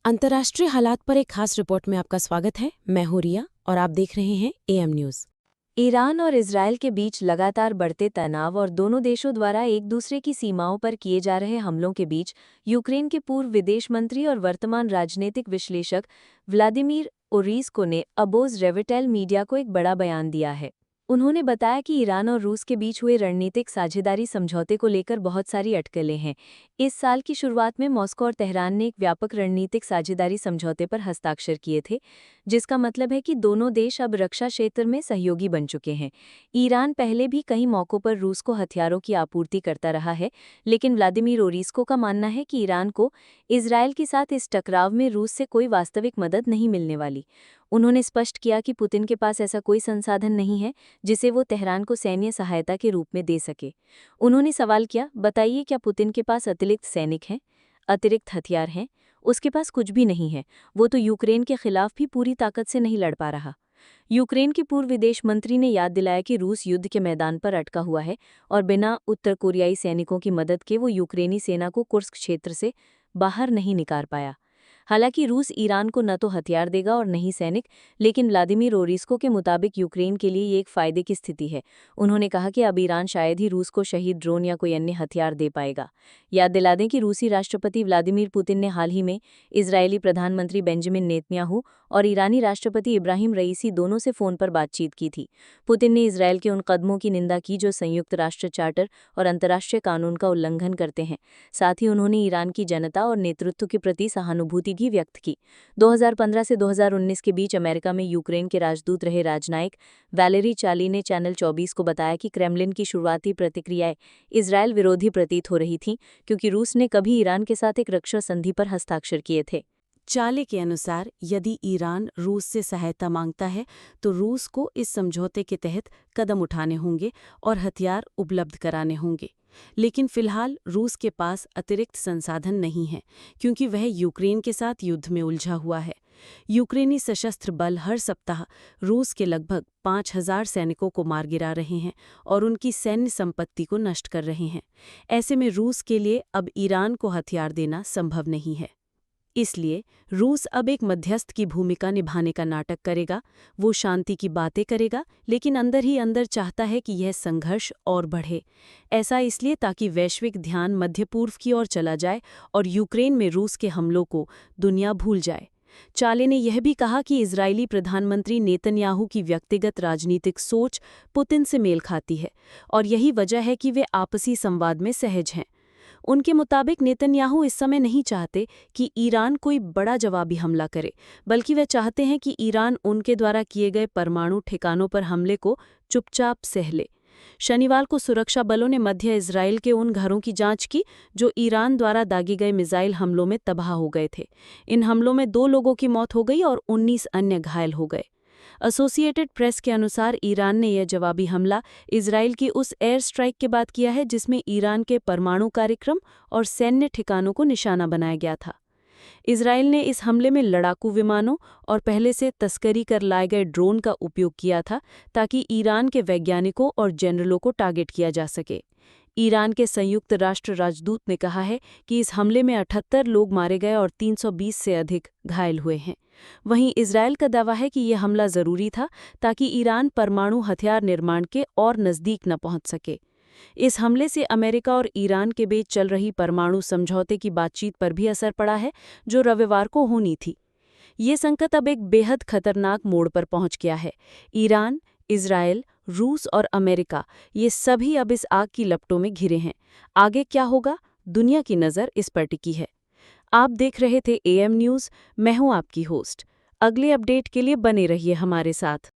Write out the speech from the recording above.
अंतर्राष्ट्रीय हालात पर एक खास रिपोर्ट में आपका स्वागत है। मैं हूं रिया और आप देख रहे हैं एएम न्यूज। ईरान और इजरायल के बीच लगातार बढ़ते तनाव और दोनों देशों द्वारा एक दूसरे की सीमाओं पर किए जा रहे हमलों के बीच यूक्रेन के पूर्व विदेश मंत्री और वर्तमान राजनीतिक विश्लेषक व्लादिमीर ओरीस्को ने अबोज रेविटेल मीडिया को एक बड़ा बयान दिया है। उन्होंने बताया कि ईरान और रूस के बीच हुए रणनीतिक साझेदारी समझौते को लेकर बहुत सारी अटकलें हैं। इस साल की शुरुआत में मॉस्को और तेहरान ने एक व्यापक रणनीतिक साझेदारी समझौते पर हस्ताक्षर किए थे, जिसका मतलब है कि दोनों देश अब रक्षा क्षेत्र में सहयोगी बन चुके हैं। ईरान पहले भी कई मौकों पर रूस को हथियारों की आपूर्ति करता रहा है, लेकिन व्लादिमीर ओरीस्को का मानना है कि ईरान को इजरायल के साथ इस टकराव में रूस से कोई वास्तविक मदद नहीं मिलने वाली। उन्होंने स्पष्ट किया कि पुतिन के पास ऐसा कोई संसाधन नहीं है जिसे वो तेहरान को सैन्य सहायता के रूप में दे सके। उन्होंने सवाल किया, बताइए क्या पुतिन के पास अतिरिक्त सैनिक हैं, अतिरिक्त हथियार हैं? उसके पास कुछ भी नहीं है। वो तो यूक्रेन के खिलाफ भी पूरी ताकत से नहीं लड़ पा रहा। यूक्रेन के पूर्व विदेश मंत्री ने याद दिलाया कि रूस युद्ध के मैदान पर अटका हुआ है और बिना उत्तर कोरियाई सैनिकों की मदद के वो यूक्रेनी सेना को कुर्स्क क्षेत्र से बाहर नहीं निकाल पाया। हालांकि रूस ईरान को न तो हथियार देगा और न ही सैनिक, लेकिन व्लादिमीर ओरीस्को के मुताबिक यूक्रेन के लिए ये एक फायदे की स्थिति है। उन्होंने कहा कि अब ईरान शायद ही रूस को शहीद ड्रोन या कोई अन्य हथियार दे पाएगा। याद दिला दें कि रूसी राष्ट्रपति व्लादिमीर पुतिन ने हाल ही में इजरायली प्रधानमंत्री बेंजामिन नेतन्याहू और ईरानी राष्ट्रपति इब्राहिम रईसी दोनों से फ़ोन पर बातचीत की थी। पुतिन ने इजरायल के उन कदमों की निंदा की जो संयुक्त राष्ट्र चार्टर और अंतर्राष्ट्रीय कानून का उल्लंघन करते हैं। साथ ही उन्होंने ईरान की जनता और नेतृत्व के प्रति सहानुभूति भी व्यक्त की। 2015 से 2019 के बीच अमेरिका में यूक्रेन के राजदूत रहे राजनयिक वैलेरी चाली ने चैनल 24 को बताया कि क्रेमलिन की शुरुआती प्रतिक्रियाएं इजरायल विरोधी प्रतीत हो रही थीं, क्योंकि रूस ने कभी ईरान के साथ एक रक्षा संधि पर हस्ताक्षर किए थे। चाले के अनुसार यदि ईरान रूस से सहायता मांगता है तो रूस को इस समझौते के तहत कदम उठाने होंगे और हथियार उपलब्ध कराने होंगे। लेकिन फिलहाल रूस के पास अतिरिक्त संसाधन नहीं है, क्योंकि वह यूक्रेन के साथ युद्ध में उलझा हुआ है। यूक्रेनी सशस्त्र बल हर सप्ताह रूस के लगभग 5,000 सैनिकों को मार गिरा रहे हैं और उनकी सैन्य संपत्ति को नष्ट कर रहे हैं। ऐसे में रूस के लिए अब ईरान को हथियार देना संभव नहीं है। इसलिए रूस अब एक मध्यस्थ की भूमिका निभाने का नाटक करेगा। वो शांति की बातें करेगा, लेकिन अंदर ही अंदर चाहता है कि यह संघर्ष और बढ़े। ऐसा इसलिए ताकि वैश्विक ध्यान मध्य पूर्व की ओर चला जाए और यूक्रेन में रूस के हमलों को दुनिया भूल जाए। चाले ने यह भी कहा कि इजरायली प्रधानमंत्री नेतन्याहू की व्यक्तिगत राजनीतिक सोच पुतिन से मेल खाती है और यही वजह है कि वे आपसी संवाद में सहज हैं। उनके मुताबिक नेतन्याहू इस समय नहीं चाहते कि ईरान कोई बड़ा जवाबी हमला करे, बल्कि वे चाहते हैं कि ईरान उनके द्वारा किए गए परमाणु ठिकानों पर हमले को चुपचाप सह ले। शनिवार को सुरक्षा बलों ने मध्य इजरायल के उन घरों की जांच की जो ईरान द्वारा दागे गए मिसाइल हमलों में तबाह हो गए थे। इन हमलों में 2 लोगों की मौत हो गई और 19 अन्य घायल हो गए। एसोसिएटेड प्रेस के अनुसार ईरान ने यह जवाबी हमला इजरायल की उस एयर स्ट्राइक के बाद किया है जिसमें ईरान के परमाणु कार्यक्रम और सैन्य ठिकानों को निशाना बनाया गया था। इजरायल ने इस हमले में लड़ाकू विमानों और पहले से तस्करी कर लाए गए ड्रोन का उपयोग किया था, ताकि ईरान के वैज्ञानिकों और जनरलों को टारगेट किया जा सके। ईरान के संयुक्त राष्ट्र राजदूत ने कहा है कि इस हमले में 78 लोग मारे गए और 320 से अधिक घायल हुए हैं। वहीं इजरायल का दावा है कि यह हमला जरूरी था ताकि ईरान परमाणु हथियार निर्माण के और नज़दीक न पहुंच सके। इस हमले से अमेरिका और ईरान के बीच चल रही परमाणु समझौते की बातचीत पर भी असर पड़ा है, जो रविवार को होनी थी। ये संकट अब एक बेहद खतरनाक मोड़ पर पहुंच गया है। ईरान, इजरायल, रूस और अमेरिका, ये सभी अब इस आग की लपटों में घिरे हैं। आगे क्या होगा, दुनिया की नज़र इस पर टिकी है। आप देख रहे थे एएम न्यूज़। मैं हूं आपकी होस्ट। अगले अपडेट के लिए बने रहिए हमारे साथ।